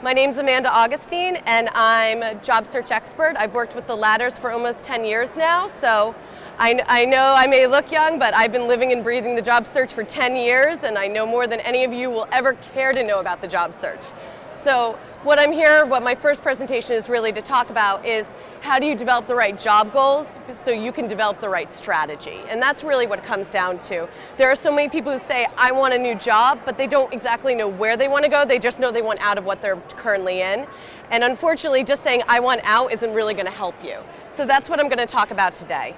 My name's Amanda Augustine, and I'm a job search expert. I've worked with the ladders for almost 10 years now, so I know I may look young, but I've been living and breathing the job search for 10 years, and I know more than any of you will ever care to know about the job search. So what my first presentation is really to talk about is how do you develop the right job goals so you can develop the right strategy. And that's really what it comes down to. There are so many people who say, I want a new job, but they don't exactly know where they want to go. They just know they want out of what they're currently in. And unfortunately, just saying I want out isn't really going to help you. So that's what I'm going to talk about today.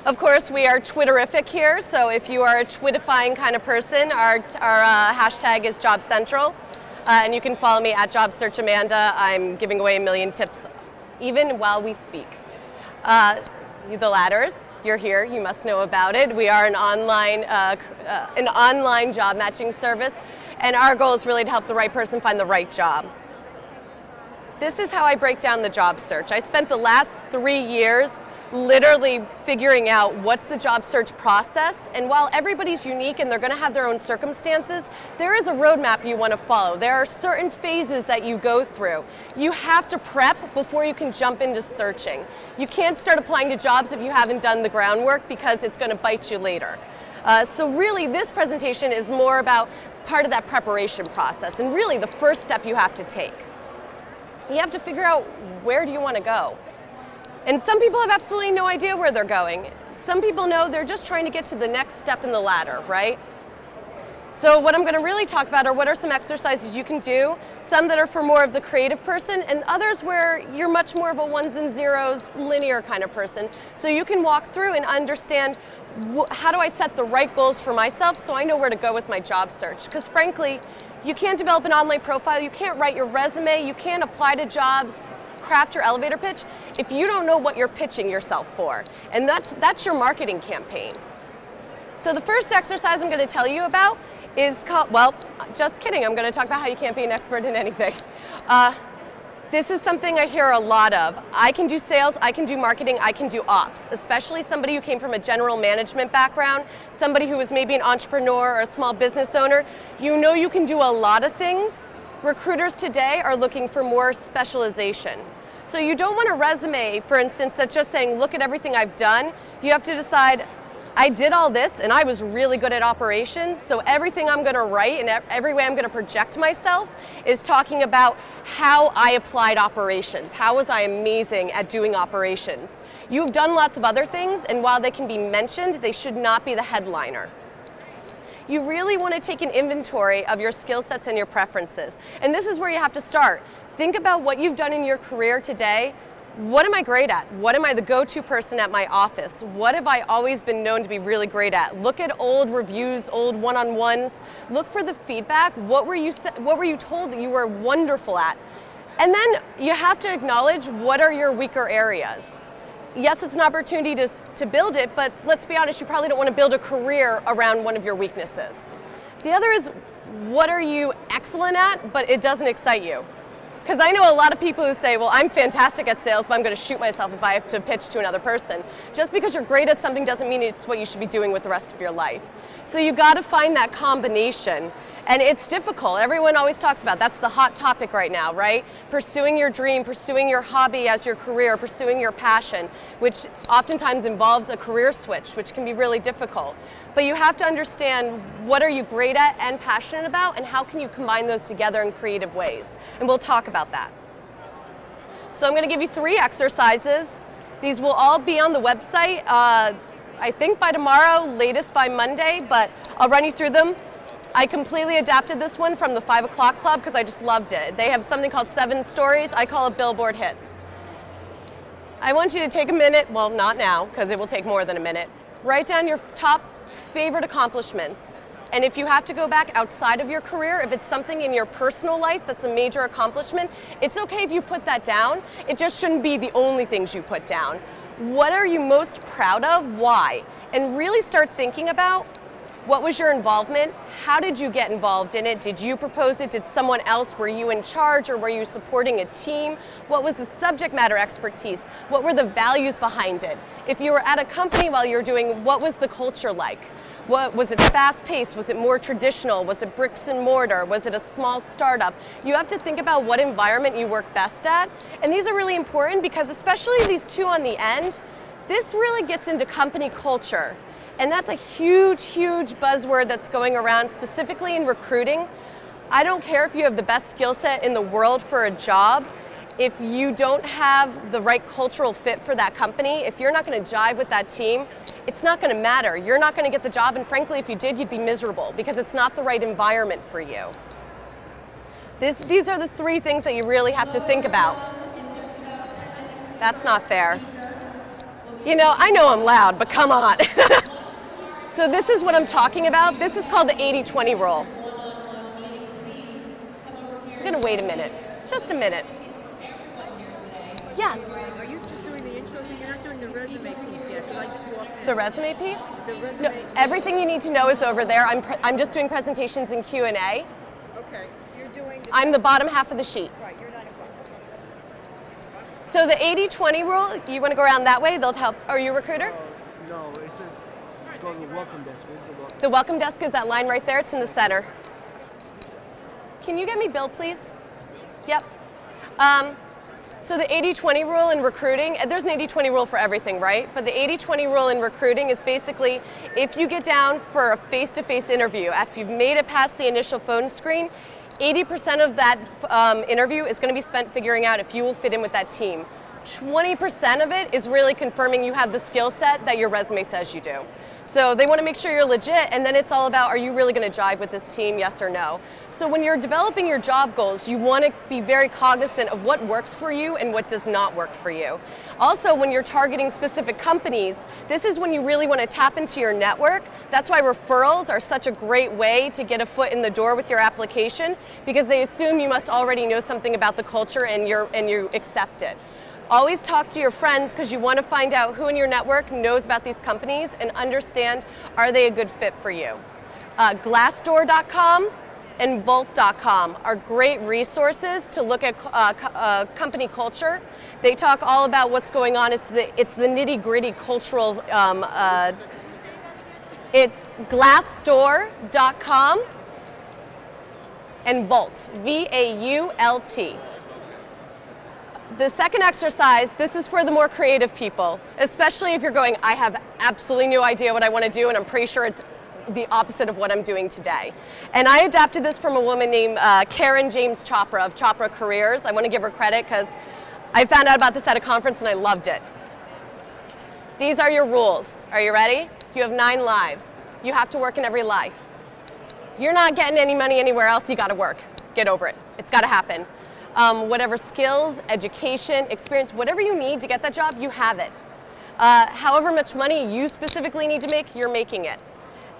Of course, we are Twitterific here, so if you are a Twittifying kind of person, our hashtag is Job Central. And you can follow me at Job Search Amanda. I'm giving away a million tips even while we speak. The ladders, you're here, you must know about it. We are an online job matching service, and our goal is really to help the right person find the right job. This is how I break down the job search. I spent the last 3 years literally figuring out what's the job search process, and while everybody's unique and they're going to have their own circumstances, there is a roadmap you want to follow. There are certain phases that you go through. You have to prep before you can jump into searching. You can't start applying to jobs if you haven't done the groundwork, because it's going to bite you later. So really this presentation is more about part of that preparation process, and really the first step you have to take. You have to figure out, where do you want to go? And some people have absolutely no idea where they're going. Some people know they're just trying to get to the next step in the ladder, right? So what I'm going to really talk about are what are some exercises you can do, some that are for more of the creative person, and others where you're much more of a ones and zeros, linear kind of person. So you can walk through and understand, how do I set the right goals for myself so I know where to go with my job search? Because frankly, you can't develop an online profile, you can't write your resume, you can't apply to jobs, craft your elevator pitch if you don't know what you're pitching yourself for. And that's your marketing campaign. So the first exercise I'm going to tell you about is called, well, just kidding, I'm going to talk about how you can't be an expert in anything. This is something I hear a lot of. I can do sales, I can do marketing, I can do ops, especially somebody who came from a general management background, somebody who was maybe an entrepreneur or a small business owner. You know you can do a lot of things. Recruiters today are looking for more specialization. So you don't want a resume, for instance, that's just saying, look at everything I've done. You have to decide, I did all this and I was really good at operations, so everything I'm going to write and every way I'm going to project myself is talking about how I applied operations. How was I amazing at doing operations? You've done lots of other things, and while they can be mentioned, they should not be the headliner. You really want to take an inventory of your skill sets and your preferences. And this is where you have to start. Think about what you've done in your career today. What am I great at? What am I the go-to person at my office? What have I always been known to be really great at? Look at old reviews, old one-on-ones. Look for the feedback. What were you told that you were wonderful at? And then you have to acknowledge, what are your weaker areas? Yes, it's an opportunity to build it, but let's be honest, you probably don't want to build a career around one of your weaknesses. The other is, what are you excellent at, but it doesn't excite you? Because I know a lot of people who say, well, I'm fantastic at sales, but I'm going to shoot myself if I have to pitch to another person. Just because you're great at something doesn't mean it's what you should be doing with the rest of your life. So you got to find that combination. And it's difficult. Everyone always talks about, that's the hot topic right now, right? Pursuing your dream, pursuing your hobby as your career, pursuing your passion, which oftentimes involves a career switch, which can be really difficult. But you have to understand, what are you great at and passionate about, and how can you combine those together in creative ways? And we'll talk about that. So I'm going to give you 3 exercises. These will all be on the website, I think by tomorrow, latest by Monday, but I'll run you through them. I completely adapted this one from the 5 O'Clock Club because I just loved it. They have something called 7 Stories. I call it Billboard Hits. I want you to take a minute, well, not now, because it will take more than a minute. Write down your top favorite accomplishments. And if you have to go back outside of your career, if it's something in your personal life that's a major accomplishment, it's okay if you put that down. It just shouldn't be the only things you put down. What are you most proud of? Why? And really start thinking about, What was your involvement? How did you get involved in it? Did you propose it? Did someone else? Were you in charge, or were you supporting a team? What was the subject matter expertise? What were the values behind it? If you were at a company while you were doing, what was the culture like? What, was it fast-paced? Was it more traditional? Was it bricks and mortar? Was it a small startup? You have to think about what environment you work best at. And these are really important because, especially these two on the end, this really gets into company culture. And that's a huge, huge buzzword that's going around, specifically in recruiting. I don't care if you have the best skill set in the world for a job. If you don't have the right cultural fit for that company, if you're not going to jive with that team, it's not going to matter. You're not going to get the job, and frankly, if you did, you'd be miserable because it's not the right environment for you. These are the three things that you really have to think about. That's not fair. You know, I know I'm loud, but come on. So this is what I'm talking about. This is called the 80-20 rule. I'm going to wait a minute. Just a minute. Yes? Are you just doing the intro thing? You're not doing the resume piece yet, because I just walked in. The resume piece? The resume. No, everything you need to know is over there. I'm just doing presentations and Q&A. Okay. You're doing I'm the bottom half of the sheet. Right, you're not involved. So the 80-20 rule, you want to go around that way? They'll help. Are you a recruiter? No, it says go to the welcome desk. Where's the welcome? The welcome desk is that line right there. It's in the center. Can you get me Bill, please? Yep. So the 80-20 rule in recruiting, there's an 80-20 rule for everything, right? But the 80-20 rule in recruiting is basically if you get down for a face-to-face interview, after you've made it past the initial phone screen, 80% of that interview is going to be spent figuring out if you will fit in with that team. 20% of it is really confirming you have the skill set that your resume says you do. So they want to make sure you're legit, and then it's all about, are you really going to jive with this team, yes or no? So when you're developing your job goals, you want to be very cognizant of what works for you and what does not work for you. Also, when you're targeting specific companies, this is when you really want to tap into your network. That's why referrals are such a great way to get a foot in the door with your application, because they assume you must already know something about the culture and you accept it. Always talk to your friends because you want to find out who in your network knows about these companies and understand, are they a good fit for you. Glassdoor.com and Volt.com are great resources to look at company culture. They talk all about what's going on. It's the nitty-gritty cultural. It's Glassdoor.com and Volt, V-A-U-L-T. The second exercise, this is for the more creative people, especially if you're going, I have absolutely no idea what I want to do, and I'm pretty sure it's the opposite of what I'm doing today. And I adapted this from a woman named Karen James Chopra of Chopra Careers. I want to give her credit because I found out about this at a conference and I loved it. These are your rules. Are you ready? You have 9 lives. You have to work in every life. You're not getting any money anywhere else, you got to work. Get over it. It's got to happen. Whatever skills, education, experience, whatever you need to get that job, you have it. However much money you specifically need to make, you're making it.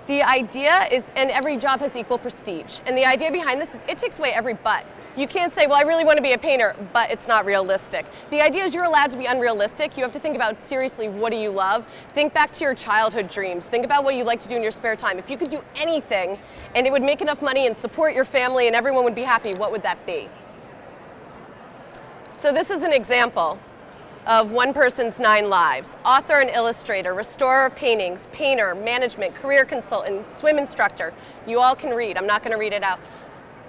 The idea is, and every job has equal prestige, and the idea behind this is it takes away every but. You can't say, well, I really want to be a painter, but it's not realistic. The idea is you're allowed to be unrealistic. You have to think about, seriously, what do you love? Think back to your childhood dreams. Think about what you like to do in your spare time. If you could do anything and it would make enough money and support your family and everyone would be happy, what would that be? So this is an example of one person's 9 lives. Author and illustrator, restorer of paintings, painter, management, career consultant, swim instructor. You all can read. I'm not going to read it out.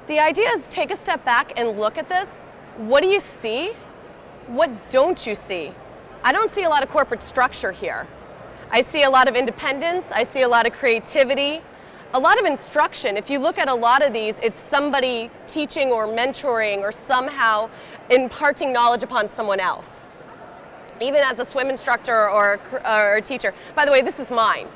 The idea is take a step back and look at this. What do you see? What don't you see? I don't see a lot of corporate structure here. I see a lot of independence. I see a lot of creativity. A lot of instruction. If you look at a lot of these, it's somebody teaching or mentoring or somehow imparting knowledge upon someone else. Even as a swim instructor or a teacher. By the way, this is mine.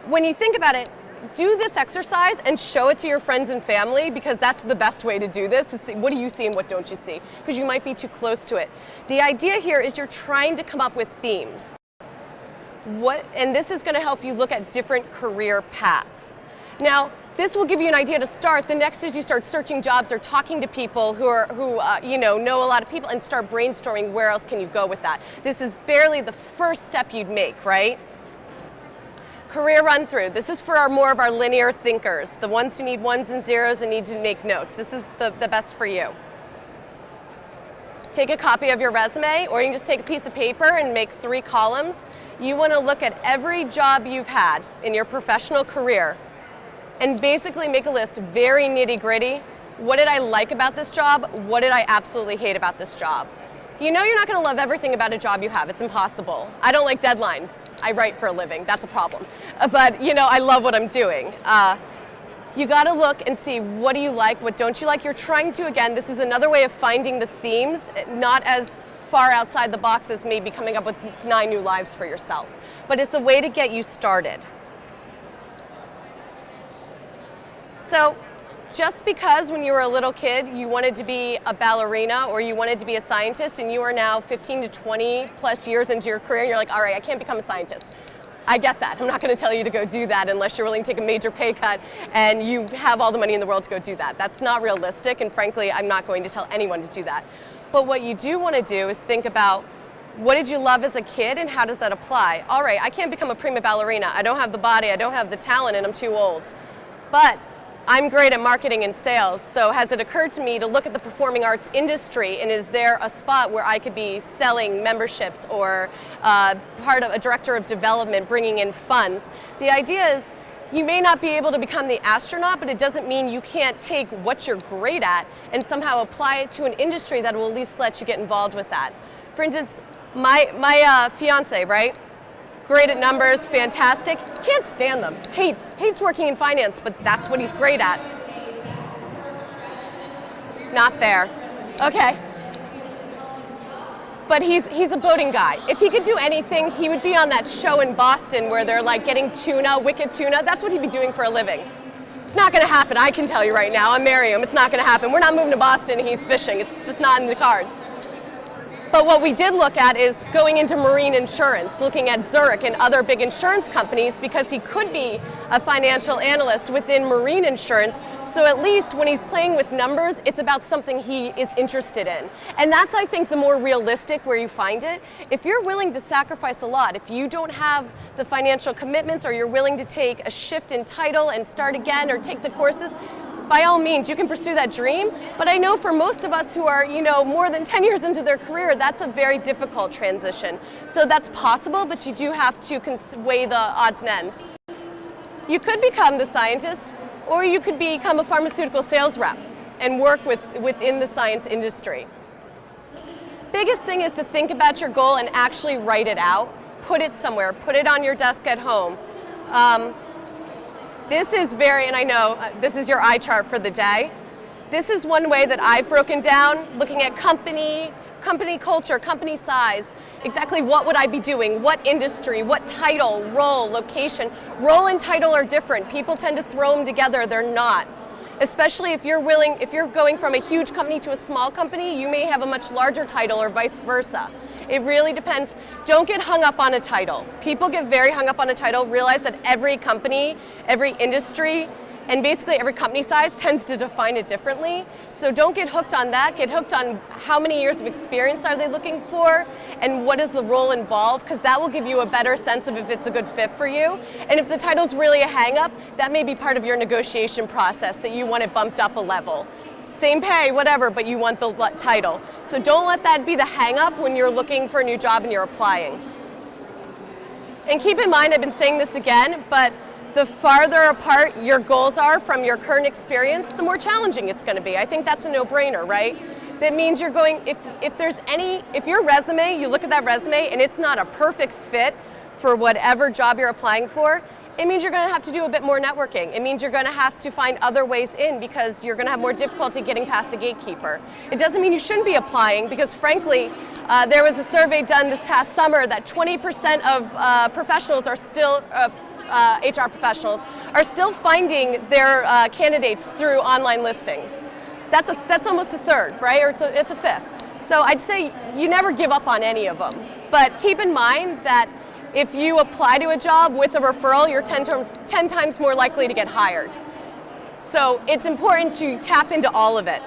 When you think about it, do this exercise and show it to your friends and family, because that's the best way to do this. Is see, what do you see and what don't you see? Because you might be too close to it. The idea here is you're trying to come up with themes. And this is going to help you look at different career paths. Now, this will give you an idea to start. The next is you start searching jobs or talking to people who know a lot of people and start brainstorming where else can you go with that. This is barely the first step you'd make, right? Career run through. This is for more of our linear thinkers, the ones who need ones and zeros and need to make notes. This is the best for you. Take a copy of your resume, or you can just take a piece of paper and make 3 columns. You want to look at every job you've had in your professional career and basically make a list, very nitty-gritty. What did I like about this job? What did I absolutely hate about this job? You know you're not going to love everything about a job you have. It's impossible. I don't like deadlines. I write for a living. That's a problem. But you know, I love what I'm doing. You got to look and see, what do you like, what don't you like. You're trying to, again, this is another way of finding the themes, not as far outside the box as maybe coming up with 9 new lives for yourself. But it's a way to get you started. So just because when you were a little kid you wanted to be a ballerina or you wanted to be a scientist, and you are now 15 to 20 plus years into your career and you're like, all right, I can't become a scientist. I get that. I'm not going to tell you to go do that unless you're willing to take a major pay cut and you have all the money in the world to go do that. That's not realistic, and frankly, I'm not going to tell anyone to do that. But what you do want to do is think about, what did you love as a kid and how does that apply? All right, I can't become a prima ballerina. I don't have the body, I don't have the talent, and I'm too old. But I'm great at marketing and sales, so has it occurred to me to look at the performing arts industry, and is there a spot where I could be selling memberships or part of a director of development, bringing in funds? The idea is, you may not be able to become the astronaut, but it doesn't mean you can't take what you're great at and somehow apply it to an industry that will at least let you get involved with that. For instance, my fiance, right? Great at numbers, fantastic. Can't stand them. Hates working in finance, but that's what he's great at. Not fair. Okay. But he's a boating guy. If he could do anything, he would be on that show in Boston where they're like getting tuna, wicked tuna. That's what he'd be doing for a living. It's not gonna happen, I can tell you right now. I'm marrying him, it's not gonna happen. We're not moving to Boston and he's fishing. It's just not in the cards. But what we did look at is going into marine insurance, looking at Zurich and other big insurance companies, because he could be a financial analyst within marine insurance. So at least when he's playing with numbers, it's about something he is interested in. And that's, I think, the more realistic where you find it. If you're willing to sacrifice a lot, if you don't have the financial commitments, or you're willing to take a shift in title and start again or take the courses, by all means, you can pursue that dream, but I know for most of us who are, more than 10 years into their career, that's a very difficult transition. So that's possible, but you do have to weigh the odds and ends. You could become the scientist, or you could become a pharmaceutical sales rep and work within the science industry. Biggest thing is to think about your goal and actually write it out. Put it somewhere. Put it on your desk at home. This is and I know this is your eye chart for the day. This is one way that I've broken down, looking at company culture, company size, exactly what would I be doing, what industry, what title, role, location. Role and title are different. People tend to throw them together, they're not. Especially if you're going from a huge company to a small company, you may have a much larger title or vice versa. It really depends. Don't get hung up on a title. People get very hung up on a title. Realize that every company, every industry, and basically every company size tends to define it differently. So don't get hooked on that. Get hooked on how many years of experience are they looking for and what is the role involved, because that will give you a better sense of if it's a good fit for you. And if the title's really a hang-up, that may be part of your negotiation process, that you want it bumped up a level. Same pay, whatever, but you want the title. So don't let that be the hang-up when you're looking for a new job and you're applying. And keep in mind, I've been saying this again, but the farther apart your goals are from your current experience, the more challenging it's going to be. I think that's a no-brainer, right? That means you're going, if your resume, you look at that resume and it's not a perfect fit for whatever job you're applying for, it means you're going to have to do a bit more networking. It means you're going to have to find other ways in, because you're going to have more difficulty getting past a gatekeeper. It doesn't mean you shouldn't be applying, because frankly, there was a survey done this past summer that 20% of professionals are still, HR professionals, are still finding their candidates through online listings. That's almost a third, right? Or it's a fifth. So I'd say you never give up on any of them. But keep in mind that if you apply to a job with a referral, you're 10 times more likely to get hired. So it's important to tap into all of it.